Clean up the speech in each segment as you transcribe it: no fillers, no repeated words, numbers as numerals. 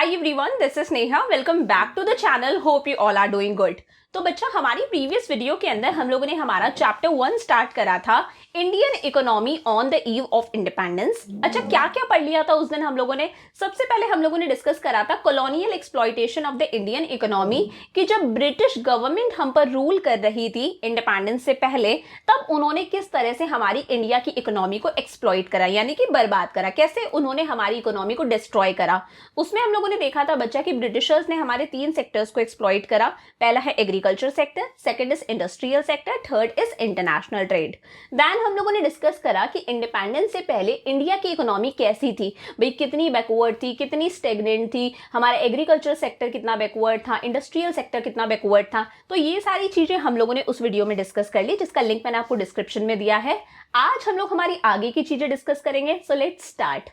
Hi everyone, this is Neha. Welcome back to the channel. Hope you all are doing good. तो बच्चा हमारी previous video के अंदर हम लोगों ने हमारा चैप्टर 1 स्टार्ट करा था Indian economy on the eve of independence. अच्छा, क्या क्या पढ़ लिया था उस दिन हम लोगों ने? सबसे पहले हम लोगों ने डिस्कस करा था colonial exploitation of the Indian economy, कि जब ब्रिटिश गवर्नमेंट हम पर रूल कर रही थी इंडिपेंडेंस से पहले, तब उन्होंने किस तरह से हमारी इंडिया की इकोनॉमी को एक्सप्लॉइट करा, यानी कि बर्बाद करा, कैसे उन्होंने हमारी इकोनॉमी को डिस्ट्रॉय करा। उसमें हम लोगों ने देखा था बच्चा कि ब्रिटिशर्स ने हमारे 3 सेक्टर्स को एक्सप्लॉइट करा। पहला है agriculture sector, second is industrial sector, third is international trade. Then हम लोगों ने डिस्कस करा कि इंडिपेंडेंस से पहले इंडिया की इकोनॉमी कैसी थी, भाई कितनी बैकवर्ड थी, कितनी स्टेगनेंट थी, हमारा एग्रीकल्चर सेक्टर कितना बैकवर्ड था, इंडस्ट्रियल सेक्टर कितना बैकवर्ड था। तो ये सारी चीजें हम लोगों ने उस वीडियो में डिस्कस कर ली, जिसका लिंक मैंने आपको डिस्क्रिप्शन में दिया है। आज हम लोग हमारी आगे की चीजें डिस्कस करेंगे। So let's start.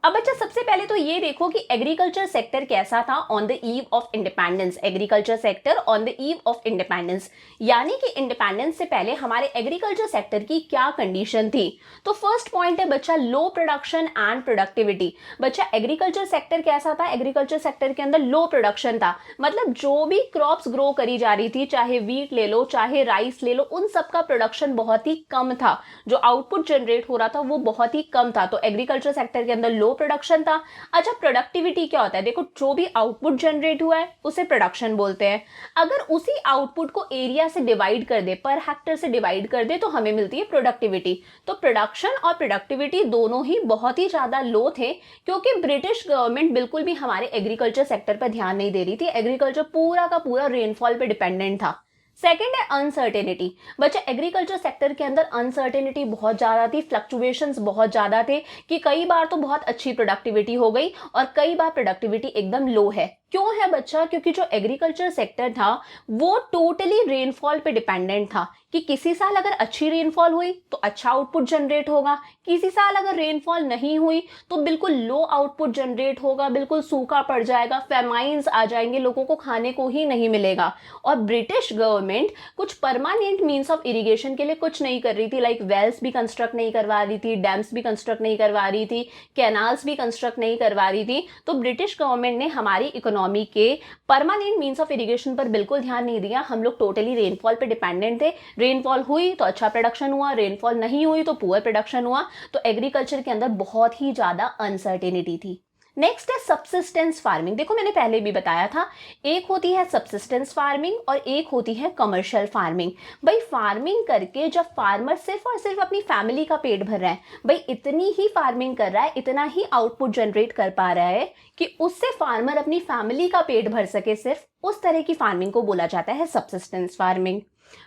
अब बच्चा सबसे पहले तो ये देखो कि एग्रीकल्चर सेक्टर कैसा था on the eve of independence. Agriculture sector on the eve of independence, यानी कि इंडिपेंडेंस से पहले हमारे एग्रीकल्चर सेक्टर की क्या कंडीशन थी। तो फर्स्ट पॉइंट है बच्चा लो प्रोडक्शन एंड प्रोडक्टिविटी। बच्चा एग्रीकल्चर सेक्टर कैसा था? एग्रीकल्चर सेक्टर के अंदर लो प्रोडक्शन था, मतलब जो भी क्रॉप्स ग्रो करी जा रही थी, चाहे वीट ले लो चाहे राइस ले लो, उन सब का प्रोडक्शन बहुत ही कम था। जो आउटपुट जनरेट हो रहा था वो बहुत ही कम था। तो एग्रीकल्चर सेक्टर के अंदर लो प्रोडक्शन था। अच्छा, प्रोडक्टिविटी क्या होता है? देखो, जो भी आउटपुट जनरेट हुआ है उसे प्रोडक्शन बोलते हैं। अगर उसी आउटपुट को एरिया से डिवाइड कर दे, पर हेक्टर से डिवाइड कर दे, तो हमें मिलती है प्रोडक्टिविटी। तो प्रोडक्शन और प्रोडक्टिविटी दोनों ही बहुत ही ज्यादा लो थे, क्योंकि ब्रिटिश गवर्नमेंट बिल्कुल भी हमारे एग्रीकल्चर सेक्टर पर ध्यान नहीं दे रही थी। एग्रीकल्चर पूरा का पूरा रेनफॉल पे डिपेंडेंट था। सेकेंड है अनसर्टेनिटी। बच्चा एग्रीकल्चर सेक्टर के अंदर अनसर्टेनिटी बहुत ज्यादा थी, फ्लक्चुएशंस बहुत ज्यादा थे, कि कई बार तो बहुत अच्छी प्रोडक्टिविटी हो गई और कई बार प्रोडक्टिविटी एकदम लो है। क्यों है बच्चा? क्योंकि जो एग्रीकल्चर सेक्टर था वो टोटली रेनफॉल पे डिपेंडेंट था, कि किसी साल अगर अच्छी रेनफॉल हुई तो अच्छा आउटपुट जनरेट होगा, किसी साल अगर रेनफॉल नहीं हुई तो बिल्कुल लो आउटपुट जनरेट होगा, बिल्कुल सूखा पड़ जाएगा, फेमाइंस आ जाएंगे, लोगों को खाने को ही नहीं मिलेगा। और ब्रिटिश गवर्नमेंट कुछ परमानेंट मीन्स ऑफ इरिगेशन के लिए कुछ नहीं कर रही थी, लाइक वेल्स भी कंस्ट्रक्ट नहीं करवा रही थी, डैम्स भी कंस्ट्रक्ट नहीं करवा रही थी, कैनाल्स भी कंस्ट्रक्ट नहीं करवा रही थी। तो ब्रिटिश गवर्नमेंट ने हमारी इकोनॉमी के परमानेंट मीन्स ऑफ इरिगेशन पर बिल्कुल ध्यान नहीं दिया। हम लोग टोटली रेनफॉल पे डिपेंडेंट थे। रेनफॉल हुई तो अच्छा प्रोडक्शन हुआ, रेनफॉल नहीं हुई तो पुअर प्रोडक्शन हुआ। तो एग्रीकल्चर के अंदर बहुत ही ज्यादा अनसर्टेनिटी थी। नेक्स्ट है सबसिस्टेंस फार्मिंग। देखो, मैंने पहले भी बताया था, एक होती है सबसिस्टेंस फार्मिंग और एक होती है कमर्शियल फार्मिंग। भाई फार्मिंग करके जब फार्मर सिर्फ और सिर्फ अपनी फैमिली का पेट भर रहा है, भाई इतनी ही फार्मिंग कर रहा है, इतना ही आउटपुट जनरेट कर पा रहा है कि उससे फार्मर अपनी फैमिली का पेट भर सके, सिर्फ उस तरह की फार्मिंग को बोला जाता है सबसिस्टेंस फार्मिंग।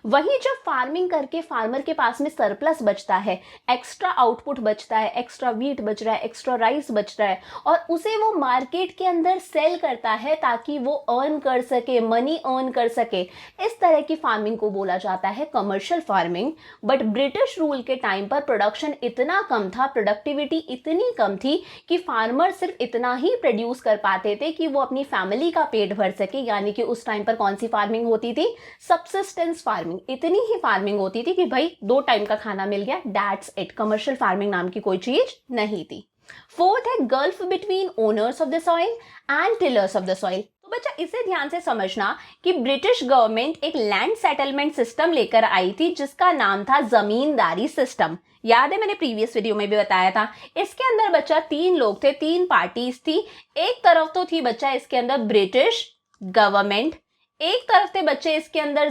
वहीं जब फार्मिंग करके फार्मर के पास में सरप्लस बचता है, एक्स्ट्रा आउटपुट बचता है, एक्स्ट्रा वीट बच रहा है, एक्स्ट्रा राइस बच रहा है, और उसे वो मार्केट के अंदर सेल करता है ताकि वो अर्न कर सके, मनी अर्न कर सके, इस तरह की फार्मिंग को बोला जाता है commercial farming. But British rule के टाइम पर प्रोडक्शन इतना कम था, प्रोडक्टिविटी इतनी कम थी कि फार्मर सिर्फ इतना ही प्रोड्यूस कर पाते थे कि वो अपनी फैमिली का पेट भर सके। यानी कि उस टाइम पर कौन सी फार्मिंग होती थी? Subsistence farming. इतनी ही फार्मिंग होती थी कि भाई 2 टाइम का खाना मिल गया, दैट्स इट। कमर्शियल फार्मिंग नाम की कोई चीज नहीं थी। फोर्थ है gulf between owners of the soil and tillers of the soil. तो बच्चा इसे ध्यान से समझना कि ब्रिटिश गवर्नमेंट एक लैंड सेटलमेंट सिस्टम लेकर आई थी, जिसका नाम था जमींदारी सिस्टम। याद है, मैंने प्रीवियस वीडियो में भी बताया था। इसके अंदर बच्चा 3 लोग थे, 3 पार्टीज थी। एक तरफ तो थी बच्चा इसके अंदर ब्रिटिश गवर्नमेंट, एक तरफ थे बच्चे इसके अंदर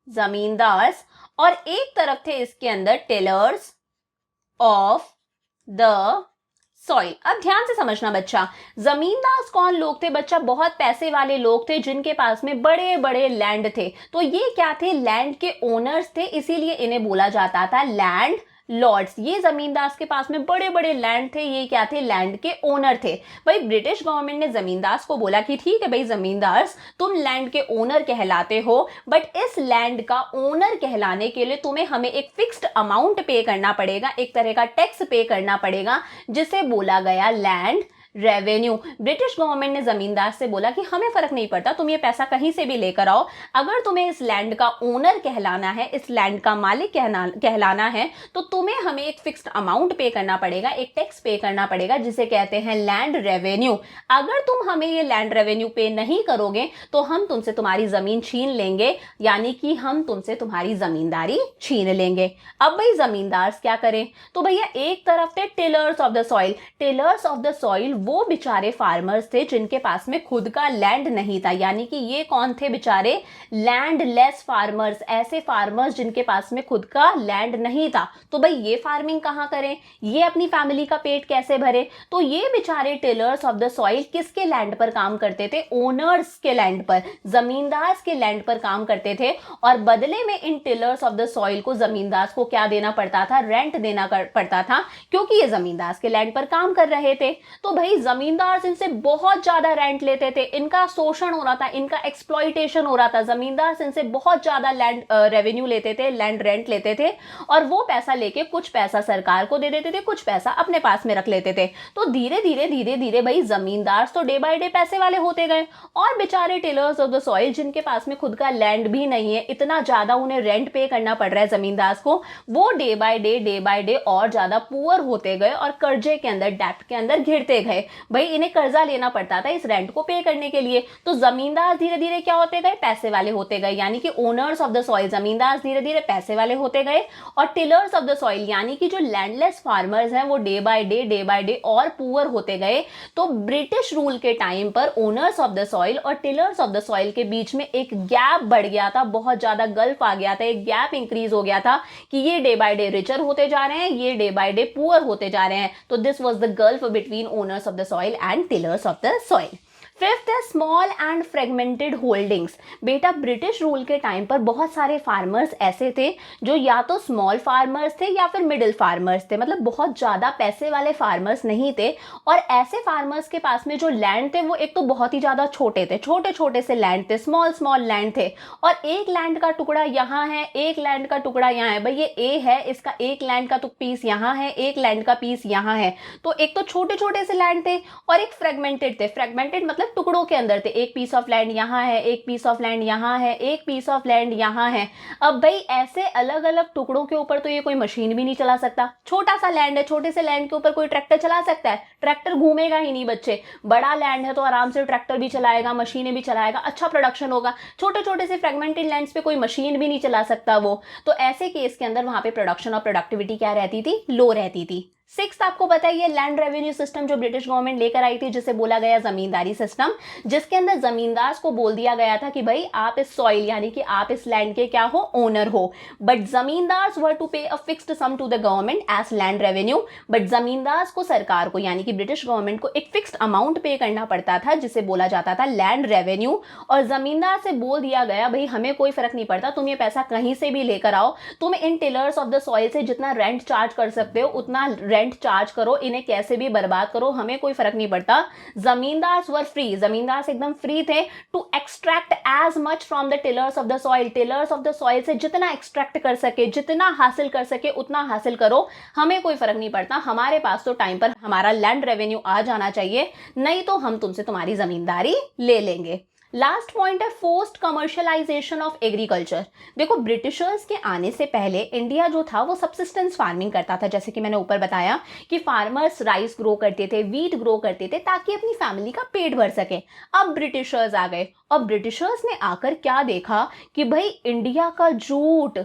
जमींदार्स, और एक तरफ थे इसके अंदर टेलर्स ऑफ द सॉइल। अब ध्यान से समझना बच्चा, जमींदार कौन लोग थे बच्चा? बहुत पैसे वाले लोग थे, जिनके पास में बड़े बड़े लैंड थे। तो ये क्या थे? लैंड के ओनर्स थे, इसीलिए इन्हें बोला जाता था लैंड लॉर्ड्स। ये जमींदार के पास में बड़े बड़े लैंड थे, ये क्या थे? लैंड के ओनर थे। भाई ब्रिटिश गवर्नमेंट ने जमींदार को बोला कि ठीक है भाई जमींदार, तुम लैंड के ओनर कहलाते हो, बट इस लैंड का ओनर कहलाने के लिए तुम्हें हमें एक फिक्स्ड अमाउंट पे करना पड़ेगा, एक तरह का टैक्स पे करना पड़ेगा, जिसे बोला गया लैंड रेवेन्यू। ब्रिटिश गवर्नमेंट ने जमींदार से बोला कि हमें फर्क नहीं पड़ता, तुम ये पैसा कहीं से भी लेकर आओ, अगर तुम्हें इस लैंड का ओनर कहलाना है, इस लैंड का मालिक कहलाना है, तो तुम्हें हमें एक फिक्स्ड अमाउंट पे करना पड़ेगा, एक टैक्स पे करना पड़ेगा जिसे कहते हैं लैंड रेवेन्यू। अगर तुम हमें ये लैंड रेवेन्यू पे नहीं करोगे तो हम तुमसे तुम्हारी जमीन छीन लेंगे, यानी कि हम तुमसे तुम्हारी जमींदारी छीन लेंगे। अब भाई जमींदार क्या करें? तो भैया एक तरफ थे tillers of the soil. Tillers of the soil वो बेचारे फार्मर्स थे जिनके पास में खुद का लैंड नहीं था, यानी कि ये कौन थे बेचारे? लैंडलेस फार्मर्स, ऐसे फार्मर्स जिनके पास में खुद का लैंड नहीं था। तो भाई ये फार्मिंग कहां करें, ये अपनी फैमिली का पेट कैसे भरे? तो ये बेचारे टिलर्स ऑफ द सॉइल किसके लैंड पर काम करते थे? ओनर्स के लैंड पर, जमींदार के लैंड पर काम करते थे। और बदले में इन टिलर्स ऑफ द सॉइल को जमींदार को क्या देना पड़ता था? रेंट देना पड़ता था, क्योंकि ये जमींदार के लैंड पर काम कर रहे थे। तो भाई जमींदार इनसे बहुत ज्यादा रेंट लेते थे, इनका शोषण हो रहा था, इनका एक्सप्लॉइटेशन हो रहा था। जमींदार इनसे बहुत ज्यादा लैंड रेवेन्यू लेते थे, लैंड रेंट लेते थे, और वो पैसा लेके कुछ पैसा सरकार को दे देते थे, कुछ पैसा अपने पास में रख लेते थे। तो धीरे धीरे भाई जमींदार तो डे बाय डे पैसे वाले होते गए, और बेचारे टिलर्स ऑफ द सॉइल जिनके पास में खुद का लैंड भी नहीं है, इतना ज्यादा उन्हें रेंट पे करना पड़ रहा है जमींदार को, वो डे बाय डे और ज्यादा पुअर होते गए और कर्जे के अंदर, डेब्ट के अंदर घिरते गए। भाई इन्हें कर्जा लेना पड़ता था इस रेंट को पे करने के लिए। तो जमींदार धीरे धीरे क्या होते गए? पैसे वाले होते गए, यानी कि ओनर्स ऑफ द सॉइल, जमींदार धीरे धीरे पैसे वाले होते गए, और टिलर्स ऑफ द सॉइल यानी कि जो लैंडलेस फार्मर्स हैं वो डे बाय डे और पुअर होते गए। तो ब्रिटिश रूल के टाइम पर ओनर्स ऑफ द सॉइल और टिलर्स ऑफ द सॉइल के बीच में एक गैप बढ़ गया था, बहुत ज्यादा गल्फ आ गया था, एक गैप इंक्रीज हो गया था कि ये डे बाय डे रिचर होते जा रहे हैं, ये डे बाय डे पुअर होते जा रहे हैं। तो this was the gulf between owners of the soil and tillers of the soil. Fifth है स्मॉल एंड फ्रेगमेंटेड होल्डिंग्स। बेटा ब्रिटिश रूल के टाइम पर बहुत सारे फार्मर्स ऐसे थे जो या तो स्मॉल फार्मर्स थे या फिर मिडिल फार्मर्स थे, मतलब बहुत ज़्यादा पैसे वाले फार्मर्स नहीं थे। और ऐसे फार्मर्स के पास में जो लैंड थे वो एक तो बहुत ही ज़्यादा छोटे थे, छोटे छोटे से लैंड थे, स्मॉल लैंड थे, और एक लैंड का टुकड़ा यहाँ है, एक लैंड का टुकड़ा यहाँ है। भाई ये ए है, इसका एक लैंड का तो पीस यहाँ है, एक लैंड का पीस यहाँ है। तो एक तो छोटे छोटे से लैंड थे और एक फ्रेगमेंटेड थे। फ्रेगमेंटेड मतलब टुकड़ों के अंदर थे, एक पीस ऑफ लैंड यहाँ है, एक पीस ऑफ लैंड यहाँ है, एक पीस ऑफ लैंड यहाँ है। अब भाई ऐसे अलग अलग टुकड़ों के ऊपर तो ये कोई मशीन भी नहीं चला सकता। छोटा सा लैंड है, छोटे से लैंड के ऊपर कोई ट्रैक्टर चला सकता है? ट्रैक्टर घूमेगा ही नहीं बच्चे। बड़ा लैंड है तो आराम से ट्रैक्टर भी चलाएगा, मशीनें भी चलाएगा, अच्छा प्रोडक्शन होगा। छोटे छोटे से फ्रेगमेंटेड लैंड्स पे कोई मशीन भी नहीं चला सकता वो। तो ऐसे केस के अंदर वहां पे प्रोडक्शन और प्रोडक्टिविटी क्या रहती थी? लो रहती थी। सिक्स्थ आपको पता है ये लैंड रेवेन्यू सिस्टम जो ब्रिटिश गवर्नमेंट लेकर आई थी, जिसे बोला गया जमींदारी सिस्टम, जिसके अंदर जमींदार को बोल दिया गया था कि भाई आप इस सॉइल यानी कि आप इस लैंड के क्या हो? ओनर हो। बट जमींदार were to pay a fixed sum to the government as land revenue. But zamindar को, सरकार को यानी कि ब्रिटिश गवर्नमेंट को एक फिक्स्ड अमाउंट पे करना पड़ता था जिसे बोला जाता था लैंड रेवेन्यू। और जमींदार से बोल दिया गया भाई हमें कोई फर्क नहीं पड़ता, तुम ये पैसा कहीं से भी लेकर आओ, तुम इन टिलर्स ऑफ द सॉइल से जितना रेंट चार्ज कर सकते हो उतना रेंट चार्ज करो, इन्हें कैसे भी बर्बाद करो, हमें कोई फर्क नहीं पड़ता। जमींदार वर फ्री, जमींदार एकदम फ्री थे to extract as much from the tillers of the soil. Tillers of the soil से जितना एक्सट्रैक्ट कर सके, जितना हासिल कर सके उतना हासिल करो, हमें कोई फर्क नहीं पड़ता, हमारे पास तो टाइम पर हमारा लैंड रेवेन्यू आ जाना चाहिए, नहीं तो हम तुमसे तुम्हारी जमींदारी ले लेंगे। लास्ट पॉइंट है फोर्स्ड कमर्शियलाइजेशन ऑफ एग्रीकल्चर। देखो ब्रिटिशर्स के आने से पहले इंडिया जो था वो सबसिस्टेंस फार्मिंग करता था, जैसे कि मैंने ऊपर बताया कि फार्मर्स राइस ग्रो करते थे, वीट ग्रो करते थे ताकि अपनी फैमिली का पेट भर सके। अब ब्रिटिशर्स आ गए और ब्रिटिशर्स ने आकर क्या देखा कि भाई इंडिया का जूट,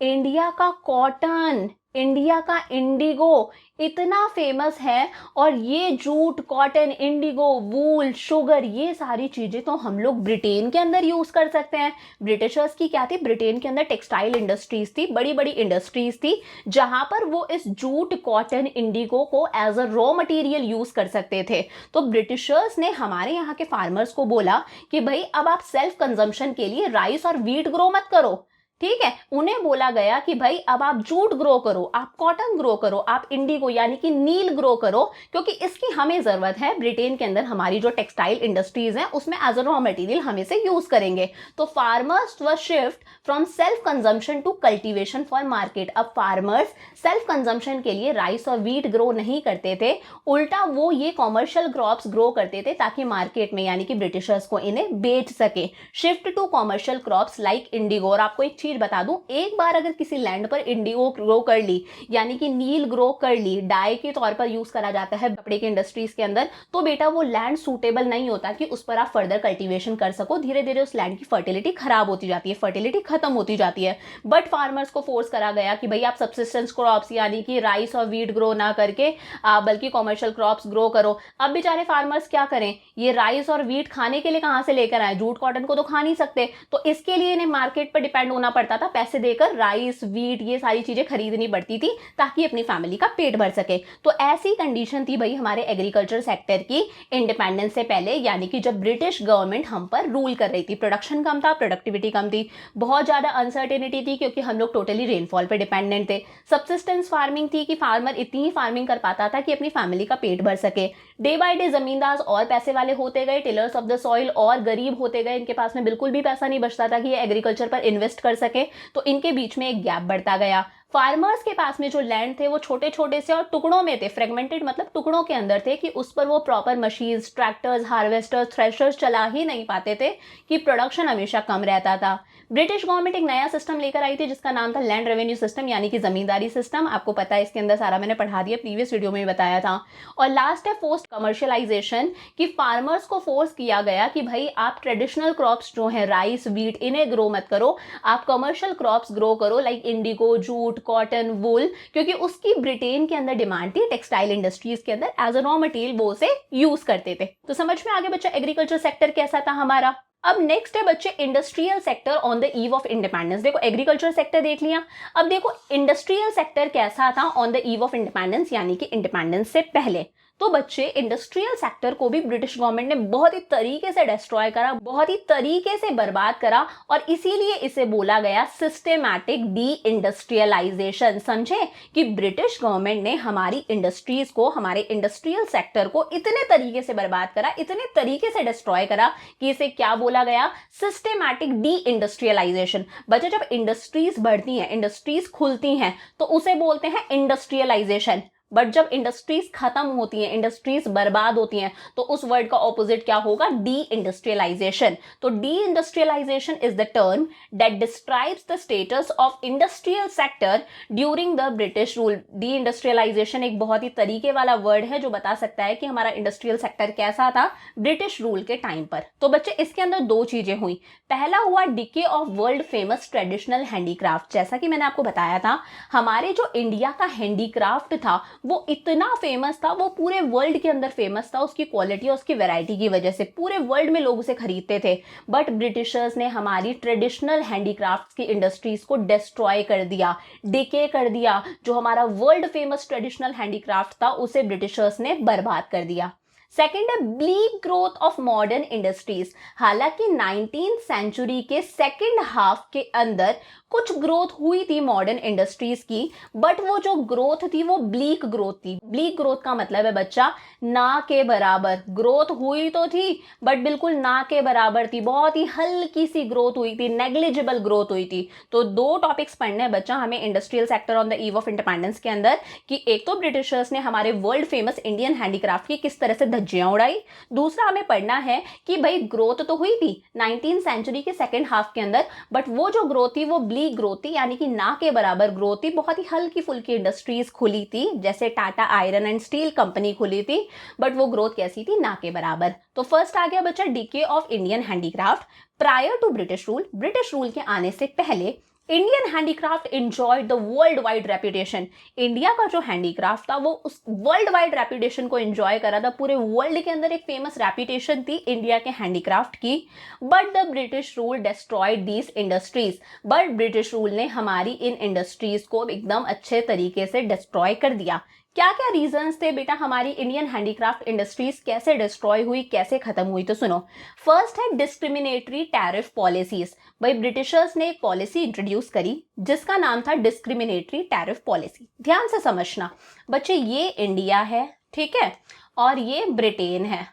इंडिया का कॉटन, इंडिया का इंडिगो इतना फेमस है, और ये जूट, कॉटन, इंडिगो, वूल, शुगर, ये सारी चीजें तो हम लोग ब्रिटेन के अंदर यूज कर सकते हैं। ब्रिटिशर्स की क्या थी? ब्रिटेन के अंदर टेक्सटाइल इंडस्ट्रीज थी, बड़ी बड़ी इंडस्ट्रीज थी जहां पर वो इस जूट, कॉटन, इंडिगो को as a raw material use कर सकते थे। तो ब्रिटिशर्स ने हमारे यहाँ के फार्मर्स को बोला कि भाई अब आप सेल्फ कंजम्पशन के लिए राइस और वीट ग्रो मत करो, ठीक है, उन्हें बोला गया कि भाई अब आप जूट ग्रो करो, आप कॉटन ग्रो करो, आप इंडिगो यानी कि नील ग्रो करो, क्योंकि इसकी हमें जरूरत है। ब्रिटेन के अंदर हमारी जो टेक्सटाइल इंडस्ट्रीज हैं उसमें एज अ रॉ मटेरियल हम इसे यूज करेंगे। तो farmers were shift from self consumption to cultivation for market. अब फार्मर्स सेल्फ कंजम्पशन के लिए राइस और व्हीट ग्रो नहीं करते थे, उल्टा वो ये कॉमर्शियल क्रॉप्स ग्रो करते थे ताकि मार्केट में यानी कि ब्रिटिशर्स को इन्हें बेच सके। Shift to commercial crops like indigo. और आपको एक चीज बता दूं, एक बार अगर किसी लैंड पर इंडिगो ग्रो कर ली यानी कि नील ग्रो कर ली, डाई के तौर पर यूज करा जाता है कपड़े की इंडस्ट्रीज के अंदर, तो बेटा वो लैंड सूटेबल नहीं होता कि उस पर आप फर्दर कल्टीवेशन कर सको। धीरे धीरे उस लैंड की फर्टिलिटी खराब होती जाती है, फर्टिलिटी खत्म होती जाती है। बट फार्मर्स को फोर्स करा गया कि भाई आप सब्सिस्टेंस क्रॉप्स यानी कि राइस और व्हीट ग्रो ना करके बल्कि कॉमर्शियल क्रॉप्स ग्रो करो। अब बेचारे फार्मर्स क्या करें, ये राइस और व्हीट खाने के लिए कहां से लेकर आए, जूट कॉटन को तो खा नहीं सकते, तो इसके लिए इन्हें मार्केट पर डिपेंड होना पड़ता था, पैसे देकर राइस व्हीट ये सारी चीजें खरीदनी पड़ती थी ताकि अपनी फैमिली का पेट भर सके। तो ऐसी कंडीशन थी भाई हमारे एग्रीकल्चर सेक्टर की इंडिपेंडेंस से पहले, यानी कि जब ब्रिटिश गवर्नमेंट हम पर रूल कर रही थी। प्रोडक्शन कम था, प्रोडक्टिविटी कम थी, बहुत ज्यादा अनसर्टेनिटी थी क्योंकि हम लोग टोटली रेनफॉल पर डिपेंडेंट थे। सब्सिस्टेंस फार्मिंग थी कि फार्मर इतनी ही फार्मिंग कर पाता था कि अपनी फैमिली का पेट भर सके। डे बाय डे जमींदार और पैसे वाले होते गए, टिलर्स ऑफ द सॉइल और गरीब होते गए, इनके पास में बिल्कुल भी पैसा नहीं बचता था कि ये एग्रीकल्चर पर इन्वेस्ट कर सके, तो इनके बीच में एक गैप बढ़ता गया। फार्मर्स के पास में जो लैंड थे वो छोटे छोटे से और टुकड़ों में थे, फ्रेगमेंटेड मतलब टुकड़ों के अंदर थे, कि उस पर वो proper machines, tractors, harvesters, threshers चला ही नहीं पाते थे, कि प्रोडक्शन हमेशा कम रहता था। ब्रिटिश गवर्नमेंट एक नया सिस्टम लेकर आई थी जिसका नाम था लैंड रेवेन्यू सिस्टम यानी कि जमींदारी सिस्टम। आपको पता है इसके अंदर सारा मैंने पढ़ा दिया, प्रीवियस वीडियो में बताया था। और लास्ट है फोर्स्ड कमर्शियलाइजेशन, कि फार्मर्स को फोर्स किया गया कि भाई आप ट्रेडिशनल क्रॉप्स जो है राइस व्हीट इन्हें ग्रो मत करो, आप कमर्शियल क्रॉप्स ग्रो करो लाइक इंडिगो, जूट, कॉटन, वूल, क्योंकि उसकी ब्रिटेन के अंदर डिमांड थी। टेक्सटाइल इंडस्ट्रीज के अंदर एज अ रॉ मटेरियल वो उसे यूज करते थे। तो समझ में आगे बच्चा एग्रीकल्चर सेक्टर कैसा था हमारा। अब नेक्स्ट है बच्चे industrial sector on the eve of independence. देखो एग्रीकल्चर सेक्टर देख लिया, अब देखो इंडस्ट्रियल सेक्टर कैसा था on the eve of independence यानी कि इंडिपेंडेंस से पहले। तो बच्चे इंडस्ट्रियल सेक्टर को भी ब्रिटिश गवर्नमेंट ने बहुत ही तरीके से डिस्ट्रॉय करा, बहुत ही तरीके से बर्बाद करा, और इसीलिए इसे बोला गया सिस्टेमैटिक डी इंडस्ट्रियलाइजेशन। समझे कि ब्रिटिश गवर्नमेंट ने हमारी इंडस्ट्रीज को, हमारे इंडस्ट्रियल सेक्टर को इतने तरीके से बर्बाद करा, इतने तरीके से डिस्ट्रॉय करा कि इसे क्या बोला गया, सिस्टेमैटिक डी इंडस्ट्रियलाइजेशन। बच्चे जब इंडस्ट्रीज बढ़ती हैं, इंडस्ट्रीज खुलती हैं, तो उसे बोलते हैं इंडस्ट्रियलाइजेशन। बट जब इंडस्ट्रीज खत्म होती हैं, इंडस्ट्रीज बर्बाद होती हैं, तो उस वर्ड का ऑपोजिट क्या होगा, डी इंडस्ट्रियलाइजेशन। तो deindustrialisation is the term that describes the status of industrial sector during the British rule. Deindustrialisation एक बहुत ही तरीके वाला वर्ड है जो बता सकता है कि हमारा इंडस्ट्रियल सेक्टर कैसा था ब्रिटिश रूल के टाइम पर। तो बच्चे इसके अंदर दो चीजें हुई। पहला हुआ decay of world famous traditional handicraft. जैसा कि मैंने आपको बताया था, हमारे जो इंडिया का हैंडीक्राफ्ट था वो इतना फेमस था, वो पूरे वर्ल्ड के अंदर फेमस था, उसकी क्वालिटी और उसकी वैरायटी की वजह से पूरे वर्ल्ड में लोग उसे खरीदते थे। बट ब्रिटिशर्स ने हमारी ट्रेडिशनल हैंडीक्राफ्ट्स की इंडस्ट्रीज को डिस्ट्रॉय कर दिया, डिके कर दिया। जो हमारा वर्ल्ड फेमस ट्रेडिशनल हैंडीक्राफ्ट था उसे ब्रिटिशर्स ने बर्बाद कर दिया। सेकेंड है bleak growth of modern industries. हालांकि 19th सेंचुरी के सेकेंड हाफ के अंदर कुछ ग्रोथ हुई थी मॉडर्न इंडस्ट्रीज की, बट वो जो ग्रोथ थी वो ब्लीक ग्रोथ थी। ब्लीक ग्रोथ का मतलब है बच्चा ना के बराबर। ग्रोथ हुई तो थी बट बिल्कुल ना के बराबर थी, बहुत ही हल्की सी ग्रोथ हुई थी, नेग्लिजिबल ग्रोथ हुई थी। तो दो टॉपिक्स पढ़ने हैं बच्चा हमें industrial sector on the eve of independence के अंदर, कि एक तो ब्रिटिशर्स ने हमारे वर्ल्ड फेमस इंडियन हैंडीक्राफ्ट की किस तरह से धज्जियां उड़ाई, दूसरा हमें पढ़ना है कि भाई ग्रोथ तो हुई थी 19th सेंचुरी के सेकेंड हाफ के अंदर, बट वो जो ग्रोथ थी वो ब्लीक ग्रोथ थी, यानी कि ना के बराबर ग्रोथ थी। बहुत ही हल्की फुल्की इंडस्ट्रीज खुली थी, जैसे Tata iron and steel company खुली थी, बट वो ग्रोथ कैसी थी, ना के बराबर। तो फर्स्ट आ गया बच्चा decay of Indian handicraft. Prior to British rule, British rule के आने से पहले Indian handicraft enjoyed the world wide reputation. India का जो हैंडीक्राफ्ट था वो उस वर्ल्ड वाइड रेपुटेशन को एंजॉय करा था, पूरे वर्ल्ड के अंदर एक फेमस रेपुटेशन थी इंडिया के हैंडीक्राफ्ट की। But the British rule destroyed these industries. But British rule ने हमारी इन इंडस्ट्रीज को एकदम अच्छे तरीके से डिस्ट्रॉय कर दिया। क्या क्या रीजंस थे बेटा हमारी इंडियन हैंडीक्राफ्ट इंडस्ट्रीज कैसे डिस्ट्रॉय हुई, कैसे खत्म हुई? तो सुनो, फर्स्ट है डिस्क्रिमिनेटरी टैरिफ पॉलिसीज। भाई ब्रिटिशर्स ने एक पॉलिसी इंट्रोड्यूस करी जिसका नाम था डिस्क्रिमिनेटरी टैरिफ पॉलिसी। ध्यान से समझना बच्चे, ये इंडिया है, ठीक है, और ये ब्रिटेन है।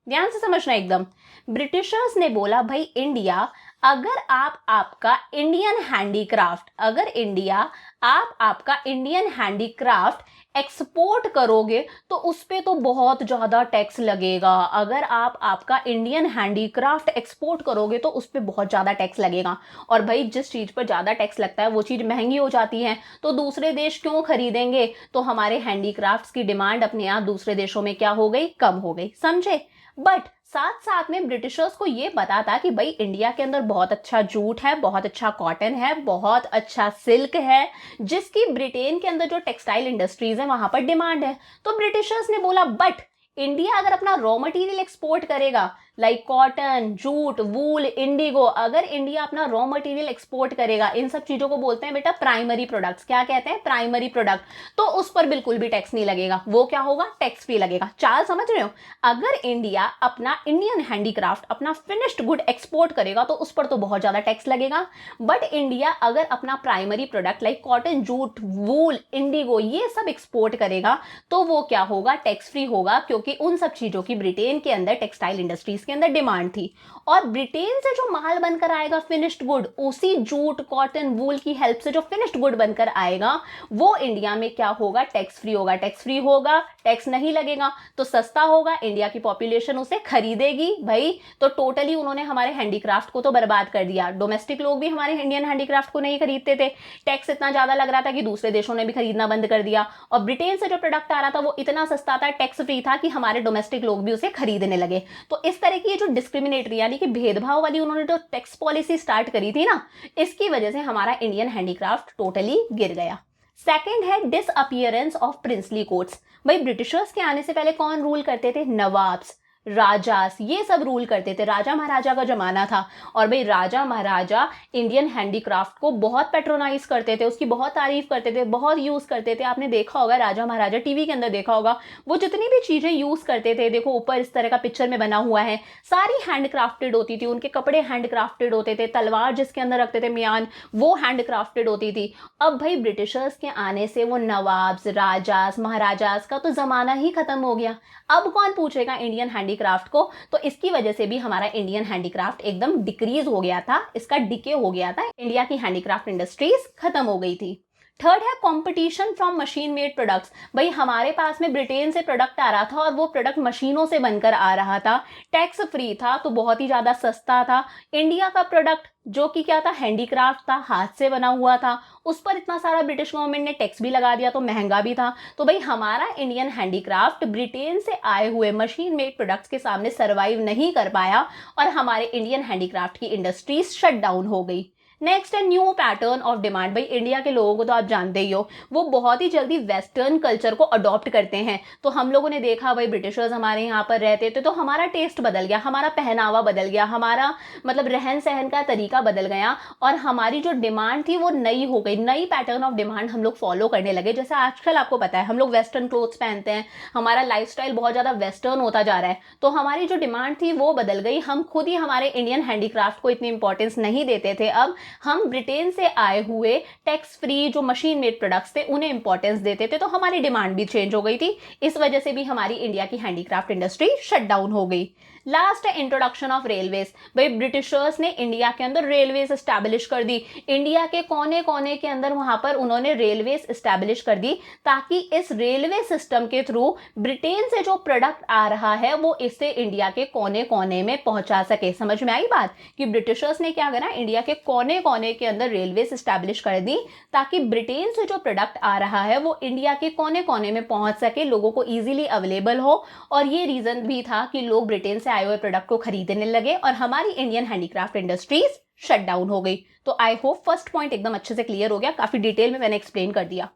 ध्यान से समझना एकदम। ब्रिटिशर्स ने बोला भाई इंडिया, अगर आप आपका इंडियन हैंडीक्राफ्ट, अगर इंडिया आप आपका इंडियन हैंडीक्राफ्ट एक्सपोर्ट करोगे तो उस पे तो बहुत ज़्यादा टैक्स लगेगा। अगर आप आपका इंडियन हैंडीक्राफ्ट एक्सपोर्ट करोगे तो उस पे बहुत ज़्यादा टैक्स लगेगा। और भाई जिस चीज़ पर ज़्यादा टैक्स लगता है वो चीज़ महंगी हो जाती है, तो दूसरे देश क्यों खरीदेंगे? तो हमारे हैंडीक्राफ्ट्स की डिमांड अपने आप दूसरे देशों में क्या हो गई? कम हो गई। समझे? बट साथ साथ में ब्रिटिशर्स को ये पता था कि भाई इंडिया के अंदर बहुत अच्छा जूट है, बहुत अच्छा कॉटन है, बहुत अच्छा सिल्क है, जिसकी ब्रिटेन के अंदर जो टेक्सटाइल इंडस्ट्रीज है वहां पर डिमांड है। तो ब्रिटिशर्स ने बोला बट इंडिया अगर अपना रॉ मटेरियल एक्सपोर्ट करेगा, like cotton, jute, wool, Indigo, अगर इंडिया अपना रॉ मटेरियल एक्सपोर्ट करेगा, इन सब चीजों को बोलते हैं बेटा प्राइमरी प्रोडक्ट्स। क्या कहते हैं? Primary product. तो उस पर बिल्कुल भी टैक्स नहीं लगेगा, वो क्या होगा? टैक्स फ्री लगेगा। चाल समझ रहे हो? अगर इंडिया अपना इंडियन हैंडीक्राफ्ट, अपना फिनिश्ड गुड एक्सपोर्ट करेगा तो उस पर तो बहुत ज्यादा टैक्स लगेगा। बट इंडिया अगर अपना primary product like cotton, jute, wool, indigo ये सब एक्सपोर्ट करेगा तो वो क्या होगा? टैक्स फ्री होगा, क्योंकि उन सब चीजों की ब्रिटेन के अंदर टेक्सटाइल इंडस्ट्रीज के अंदर डिमांड थी। और ब्रिटेन से जो माल बनकर आएगा फिनिश्ड गुड, उसी जूट, कॉटन, वूल की हेल्प से जो फिनिश्ड गुड बनकर आएगा वो इंडिया में क्या होगा? टैक्स फ्री होगा। टैक्स फ्री होगा, टैक्स नहीं लगेगा तो सस्ता होगा, इंडिया की पॉपुलेशन उसे खरीदेगी। भाई तो टोटली उन्होंने हमारे हैंडीक्राफ्ट को तो बर्बाद कर दिया। डोमेस्टिक लोग भी हमारे इंडियन हैंडीक्राफ्ट को नहीं खरीदते थे, टैक्स इतना ज्यादा लग रहा था कि दूसरे देशों ने भी खरीदना बंद कर दिया। और ब्रिटेन से जो प्रोडक्ट आ रहा था वो इतना सस्ता था, टैक्स फ्री था, कि हमारे डोमेस्टिक लोग भी उसे खरीदने लगे। तो इस तरह की जो डिस्क्रिमिनेटरी यानी कि भेदभाव वाली उन्होंने जो टैक्स पॉलिसी स्टार्ट करी थी ना, इसकी वजह से हमारा इंडियन हैंडीक्राफ्ट टोटली गिर गया। सेकंड है डिसअपियरेंस ऑफ प्रिंसली कोर्ट्स। भाई ब्रिटिशर्स के आने से पहले कौन रूल करते थे? नवाब्स, राजास, ये सब रूल करते थे। राजा महाराजा का जमाना था। और भाई राजा महाराजा इंडियन हैंडीक्राफ्ट को बहुत पेट्रोनाइज करते थे, उसकी बहुत तारीफ करते थे, बहुत यूज करते थे। आपने देखा होगा राजा महाराजा, टीवी के अंदर देखा होगा, वो जितनी भी चीजें यूज करते थे, देखो ऊपर इस तरह का पिक्चर में बना हुआ है, सारी हैंडक्राफ्टेड होती थी। उनके कपड़े हैंडक्राफ्टेड होते थे, तलवार जिसके अंदर रखते थे म्यान, वो हैंडक्राफ्टेड होती थी। अब भाई ब्रिटिशर्स के आने से वो नवाब्स, राजास, महाराजास का तो जमाना ही खत्म हो गया। अब कौन पूछेगा इंडियन हैंडीक्राफ्ट को? तो इसकी वजह से भी हमारा इंडियन हैंडीक्राफ्ट एकदम डिक्रीज हो गया था, इसका डिके हो गया था, इंडिया की हैंडीक्राफ्ट इंडस्ट्रीज खत्म हो गई थी। थर्ड है competition from machine made products. भाई हमारे पास में ब्रिटेन से प्रोडक्ट आ रहा था और वो प्रोडक्ट मशीनों से बनकर आ रहा था, टैक्स फ्री था, तो बहुत ही ज्यादा सस्ता था। इंडिया का प्रोडक्ट जो कि क्या था? हैंडीक्राफ्ट था, हाथ से बना हुआ था, उस पर इतना सारा ब्रिटिश गवर्नमेंट ने टैक्स भी लगा दिया, तो महंगा भी था। तो भाई हमारा इंडियन हैंडीक्राफ्ट ब्रिटेन से आए हुए मशीन मेड प्रोडक्ट्स के सामने सर्वाइव नहीं कर पाया और हमारे इंडियन हैंडीक्राफ्ट की इंडस्ट्रीज शट डाउन हो गई। नेक्स्ट है न्यू पैटर्न ऑफ डिमांड। भाई इंडिया के लोगों को तो आप जानते ही हो, वो बहुत ही जल्दी वेस्टर्न कल्चर को अडॉप्ट करते हैं। तो हम लोगों ने देखा भाई ब्रिटिशर्स हमारे यहाँ पर रहते थे तो हमारा टेस्ट बदल गया, हमारा पहनावा बदल गया, हमारा मतलब रहन सहन का तरीका बदल गया और हमारी जो डिमांड थी वो नई हो गई। नई पैटर्न ऑफ डिमांड हम लोग फॉलो करने लगे। जैसे आजकल आपको पता है हम लोग वेस्टर्न क्लोथ्स पहनते हैं, हमारा लाइफस्टाइल बहुत ज्यादा वेस्टर्न होता जा रहा है, तो हमारी जो डिमांड थी वो बदल गई। हम खुद ही हमारे इंडियन हैंडीक्राफ्ट को इतनी इंपॉर्टेंस नहीं देते थे, अब हम ब्रिटेन से आए हुए टैक्स फ्री जो मशीन मेड प्रोडक्ट्स थे उन्हें इंपॉर्टेंस देते थे, तो हमारी डिमांड भी चेंज हो गई थी। इस वजह से भी हमारी इंडिया की हैंडीक्राफ्ट इंडस्ट्री शट डाउन हो गई। लास्ट है इंट्रोडक्शन ऑफ रेलवेज। भाई ब्रिटिशर्स ने इंडिया के अंदर रेलवेज एस्टैब्लिश कर दी, इंडिया के कोने कोने के अंदर वहां पर उन्होंने रेलवेज एस्टैब्लिश कर दी, ताकि इस रेलवे सिस्टम के थ्रू ब्रिटेन से जो प्रोडक्ट आ रहा है वो इससे इंडिया के कोने कोने में पहुंचा सके। समझ में आई बात? कि ब्रिटिशर्स ने क्या करा, इंडिया के कोने कोने के अंदर रेलवेज एस्टैब्लिश कर दी ताकि ब्रिटेन से जो प्रोडक्ट आ रहा है वो इंडिया के कोने कोने में पहुंच सके, लोगों को इजीली अवेलेबल हो। और ये रीजन भी था कि लोग ब्रिटेन से आए हुए प्रोडक्ट को खरीदने लगे और हमारी Indian handicraft industries shut down हो गई। तो आई होप फर्स्ट पॉइंट एकदम अच्छे से क्लियर हो गया, काफी डिटेल में मैंने एक्सप्लेन कर दिया।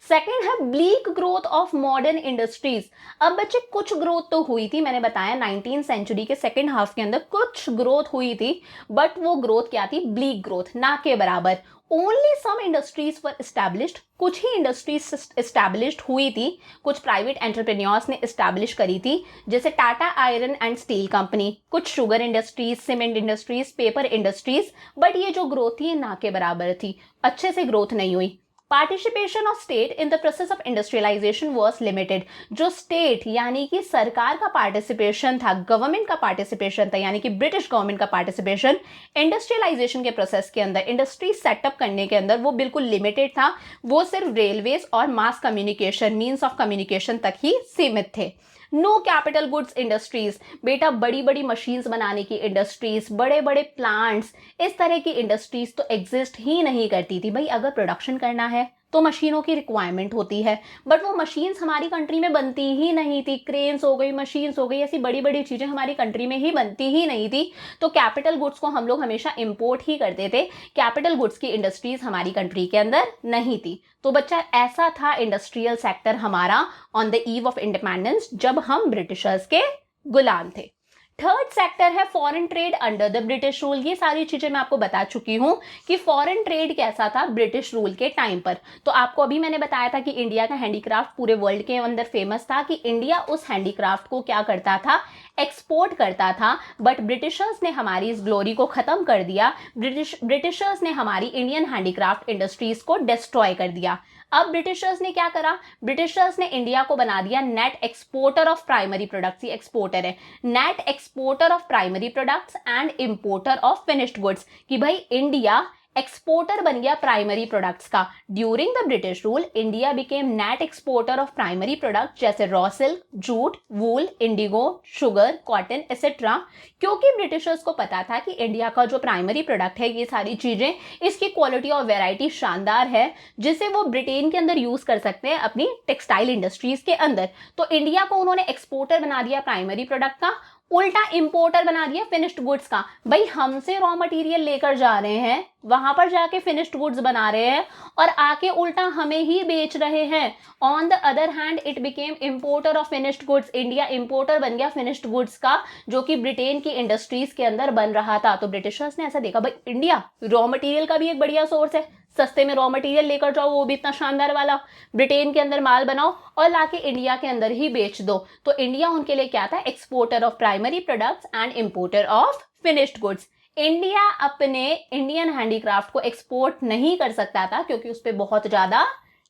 सेकेंड है bleak growth of modern industries. अब बच्चे कुछ ग्रोथ तो हुई थी, मैंने बताया 19th सेंचुरी के सेकेंड हाफ के अंदर कुछ ग्रोथ हुई थी, बट वो ग्रोथ क्या थी, ब्लीक ग्रोथ, ना के बराबर। Only some industries were established, कुछ ही इंडस्ट्रीज एस्टैब्लिश्ड हुई थी, कुछ प्राइवेट एंटरप्रेन्योर्स ने एस्टैब्लिश करी थी, जैसे Tata iron and steel company, कुछ sugar industries, cement industries, paper industries, but ये जो ग्रोथ थी ना के बराबर थी, अच्छे से ग्रोथ नहीं हुई। Participation of state in the process of industrialisation was limited. जो स्टेट यानी कि सरकार का पार्टिसिपेशन था, गवर्नमेंट का पार्टिसिपेशन था, यानी कि ब्रिटिश गवर्नमेंट का पार्टिसिपेशन इंडस्ट्रियलाइजेशन के प्रोसेस के अंदर, इंडस्ट्री सेटअप करने के अंदर, वो बिल्कुल लिमिटेड था। वो सिर्फ रेलवेज और mass communication, means of communication तक ही सीमित थे। नो कैपिटल गुड्स इंडस्ट्रीज, बेटा बड़ी बड़ी मशीन्स बनाने की इंडस्ट्रीज, बड़े बड़े प्लांट्स, इस तरह की इंडस्ट्रीज तो एग्जिस्ट ही नहीं करती थी। भाई अगर प्रोडक्शन करना है तो मशीनों की रिक्वायरमेंट होती है, बट वो मशीन्स हमारी कंट्री में बनती ही नहीं थी। क्रेन्स हो गई, मशीन्स हो गई, ऐसी बड़ी बड़ी चीजें हमारी कंट्री में ही बनती ही नहीं थी। तो कैपिटल गुड्स को हम लोग हमेशा इंपोर्ट ही करते थे, कैपिटल गुड्स की इंडस्ट्रीज हमारी कंट्री के अंदर नहीं थी। तो बच्चा ऐसा था इंडस्ट्रियल सेक्टर हमारा on the eve of independence, जब हम ब्रिटिशर्स के गुलाम थे। थर्ड सेक्टर है foreign trade under the British rule. ये सारी चीजें मैं आपको बता चुकी हूं कि फॉरेन ट्रेड कैसा था ब्रिटिश रूल के टाइम पर। तो आपको अभी मैंने बताया था कि इंडिया का हैंडीक्राफ्ट पूरे वर्ल्ड के अंदर फेमस था, कि इंडिया उस हैंडीक्राफ्ट को क्या करता था, एक्सपोर्ट करता था। बट ब्रिटिशर्स ने हमारी इस ग्लोरी को खत्म कर दिया। ब्रिटिशर्स ने हमारी इंडियन हैंडीक्राफ्ट इंडस्ट्रीज को डिस्ट्रॉय कर दिया। अब ब्रिटिशर्स ने क्या करा, ब्रिटिशर्स ने इंडिया को बना दिया net exporter of primary products. ये एक्सपोर्टर है, net exporter of primary products and importer of finished goods, कि भाई इंडिया एक्सपोर्टर बन गया प्राइमरी प्रोडक्ट्स का। During the British rule India became net exporter of primary products, जैसे raw silk, jute, wool, Indigo, sugar, cotton etcetera. क्योंकि Britishers को पता था कि इंडिया का जो प्राइमरी प्रोडक्ट है, ये सारी चीजें, इसकी क्वालिटी और वेराइटी शानदार है, जिसे वो ब्रिटेन के अंदर यूज कर सकते हैं अपनी टेक्सटाइल इंडस्ट्रीज के अंदर। तो इंडिया को उन्होंने एक्सपोर्टर बना दिया प्राइमरी प्रोडक्ट का, उल्टा इंपोर्टर बना दिया फिनिश्ड गुड्स का। भाई हमसे रॉ मटेरियल लेकर जा रहे हैं, वहां पर जाके फिनिश्ड गुड्स बना रहे हैं और आके उल्टा हमें ही बेच रहे हैं। On the other hand it became importer of finished goods. India importer बन गया फिनिश्ड गुड्स का, जो कि ब्रिटेन की इंडस्ट्रीज के अंदर बन रहा था। तो ब्रिटिशर्स ने ऐसा देखा, भाई इंडिया रॉ मटेरियल का भी एक बढ़िया सोर्स है, सस्ते में रॉ मटेरियल लेकर जाओ, वो भी इतना शानदार वाला, ब्रिटेन के अंदर माल बनाओ और लाके इंडिया के अंदर ही बेच दो। तो इंडिया उनके लिए क्या था, exporter of primary products and importer of finished goods. India अपने इंडियन हैंडीक्राफ्ट को एक्सपोर्ट नहीं कर सकता था, क्योंकि उस पर बहुत ज्यादा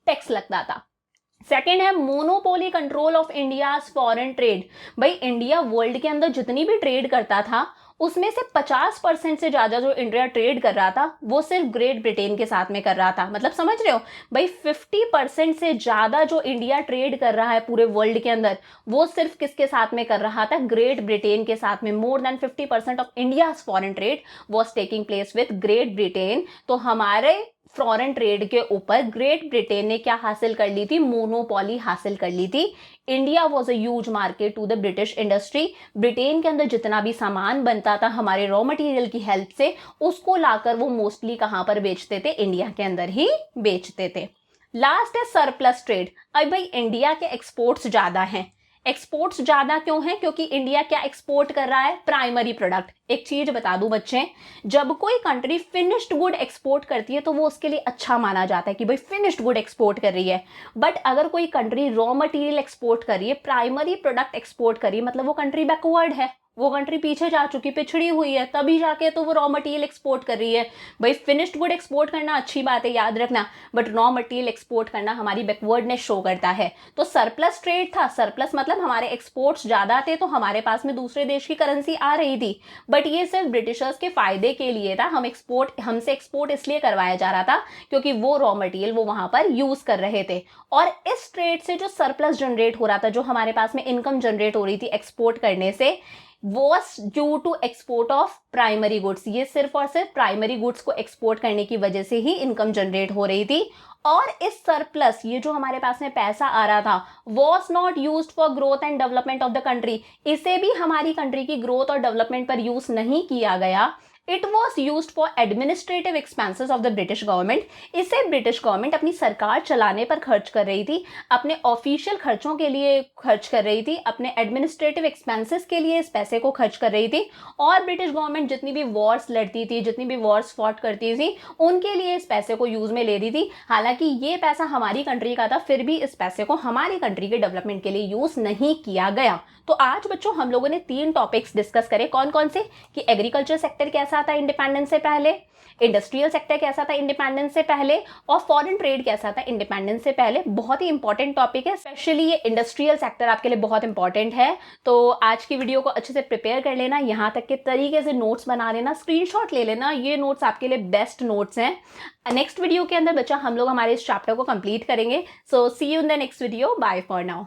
टैक्स लगता था। सेकेंड है monopoly control of India foreign trade. भाई इंडिया वर्ल्ड के अंदर जितनी भी ट्रेड करता था, उसमें से 50% से ज्यादा जो इंडिया ट्रेड कर रहा था, वो सिर्फ ग्रेट ब्रिटेन के साथ में कर रहा था। मतलब समझ रहे हो भाई, 50% से ज्यादा जो इंडिया ट्रेड कर रहा है पूरे वर्ल्ड के अंदर, वो सिर्फ किसके साथ में कर रहा था, ग्रेट ब्रिटेन के साथ में। More than 50% of India foreign trade was taking place with great Britain. तो हमारे फॉरेन ट्रेड के ऊपर ग्रेट ब्रिटेन ने क्या हासिल कर ली थी, मोनोपॉली हासिल कर ली थी। India was a huge market to the British industry. Britain के अंदर जितना भी सामान बनता था हमारे रॉ मटेरियल की हेल्प से, उसको लाकर वो मोस्टली कहां पर बेचते थे, इंडिया के अंदर ही बेचते थे। लास्ट है सरप्लस ट्रेड। अब भाई इंडिया के एक्सपोर्ट्स ज्यादा हैं। एक्सपोर्ट्स ज्यादा क्यों है, क्योंकि इंडिया क्या एक्सपोर्ट कर रहा है, प्राइमरी प्रोडक्ट। एक चीज बता दूं बच्चे, जब कोई कंट्री फिनिश्ड गुड एक्सपोर्ट करती है तो वो उसके लिए अच्छा माना जाता है कि भाई फिनिश्ड गुड एक्सपोर्ट कर रही है। बट अगर कोई कंट्री रॉ मटेरियल एक्सपोर्ट कर रही है, प्राइमरी प्रोडक्ट एक्सपोर्ट कर रही है, मतलब वो कंट्री बैकवर्ड है, वो कंट्री पीछे जा चुकी, पिछड़ी हुई है, तभी जाके तो वो रॉ मटेरियल एक्सपोर्ट कर रही है। भाई फिनिश्ड गुड एक्सपोर्ट करना अच्छी बात है, याद रखना, बट रॉ मटेरियल एक्सपोर्ट करना हमारी बैकवर्डनेस शो करता है। तो सरप्लस ट्रेड था, सरप्लस मतलब हमारे एक्सपोर्ट्स ज्यादा थे, तो हमारे पास में दूसरे देश की करेंसी आ रही थी। बट ये सिर्फ ब्रिटिशर्स के फायदे के लिए था। हमसे एक्सपोर्ट इसलिए करवाया जा रहा था क्योंकि वो रॉ मटेरियल वो वहां पर यूज कर रहे थे। और इस ट्रेड से जो सरप्लस जनरेट हो रहा था, जो हमारे पास में इनकम जनरेट हो रही थी एक्सपोर्ट करने से, was due to export of primary goods. ये सिर्फ और सिर्फ प्राइमरी गुड्स को एक्सपोर्ट करने की वजह से ही इनकम जनरेट हो रही थी। और इस सरप्लस, ये जो हमारे पास में पैसा आ रहा था, was not used for growth and development of the country। इसे भी हमारी कंट्री की ग्रोथ और डेवलपमेंट पर यूज नहीं किया गया। It was use for administrative expenses of the British government. इसे ब्रिटिश गवर्नमेंट अपनी सरकार चलाने पर खर्च कर रही थी, अपने ऑफिशियल खर्चों के लिए खर्च कर रही थी, अपने एडमिनिस्ट्रेटिव एक्सपेंसेस के लिए इस पैसे को खर्च कर रही थी। और ब्रिटिश गवर्नमेंट जितनी भी वॉर्स लड़ती थी, जितनी भी वॉर्स फॉट करती थी, उनके लिए इस पैसे को यूज में ले रही थी। हालांकि ये पैसा हमारी कंट्री का था, फिर भी इस पैसे को हमारी कंट्री के डेवलपमेंट के लिए यूज नहीं किया गया। तो आज बच्चों हम लोगों ने 3 टॉपिक्स डिस्कस करे। कौन कौन से? कि एग्रीकल्चर सेक्टर कैसा था इंडिपेंडेंस से पहले, इंडस्ट्रियल सेक्टर कैसा था इंडिपेंडेंस से पहले, और फॉरेन ट्रेड कैसा था इंडिपेंडेंस से पहले। बहुत ही इंपॉर्टेंट टॉपिक है, स्पेशली ये इंडस्ट्रियल सेक्टर आपके लिए बहुत इंपॉर्टेंट है। तो आज की वीडियो को अच्छे से प्रिपेयर कर लेना, यहाँ तक के तरीके से नोट्स बना लेना, स्क्रीनशॉट ले लेना। ये नोट्स आपके लिए बेस्ट नोट्स हैं। नेक्स्ट वीडियो के अंदर बच्चा हम लोग हमारे इस चैप्टर को कंप्लीट करेंगे। So see you in the next video. Bye for now.